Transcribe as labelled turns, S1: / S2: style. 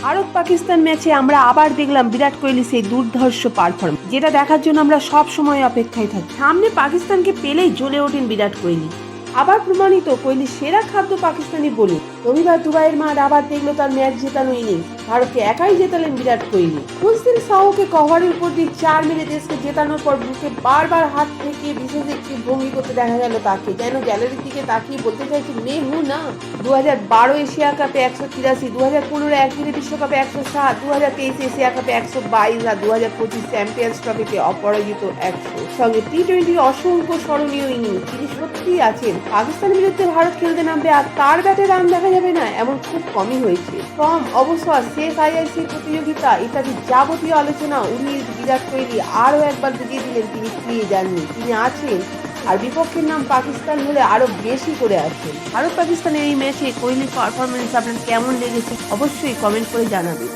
S1: ভারত পাকিস্তান ম্যাচে আমরা আবার দেখলাম বিরাট কোহলি সেই দুর্ধর্ষ পারফরম্যান্স, যেটা দেখার জন্য আমরা সব সময় অপেক্ষায় থাকি। সামনে পাকিস্তানকে পেলেই জ্বলে ওঠেন বিরাট কোহলি। আবার প্রমাণিত কোহলির সেরা খাদ্য পাকিস্তানি বোলিং। রবিবার দুবাইয়ের মাঠ আবার দেখলো তার ম্যাচ জেতানো ইনিংস। ভারতকে একাই জেতালেন বিরাট কোহলি। মুসলিম শাহকে কভারের উপর দিয়ে 4 মেরে দেশকে জেতানোর পর বুকে বারবার হাত ঠেকিয়ে বিশেষ একটি ভঙ্গি করতে দেখা গেল তাকে, যেন গ্যালারির দিকে তাকিয়ে বলতে চাইছে মে হু না। 2012 এশিয়া কাপে 183, 2015 একদিনের বিশ্বকাপে 107, 2023 এশিয়া কাপে 122 আর 2025 চ্যাম্পিয়ন্স ট্রফিতে অপরাজিত 100, সঙ্গে টি-20 অসংখ্য স্মরণীয় ইনিংস। তিনি সত্যিই আছেন। পাকিস্তানের বিরুদ্ধে ভারত খেলতে নামবে আর তার ব্যাটে রান দেখা যাবে না, এমন খুব কমই হয়েছে। ফর্ম, অবসর, শেষ আইআইসি প্রতিযোগিতা ইত্যাদি যাবতীয় আলোচনা উড়িয়ে বিরাট কোহলি আরও একবার বুঝিয়ে দিলেন তিনি ফিরে যাননি, তিনি আছেন। আর বিপক্ষের নাম পাকিস্তান হলে আরো বেশি করে আছেন। ভারত পাকিস্তানের এই ম্যাচে কোহলির পারফরমেন্স আপনার কেমন লেগেছে অবশ্যই কমেন্ট করে জানাবেন।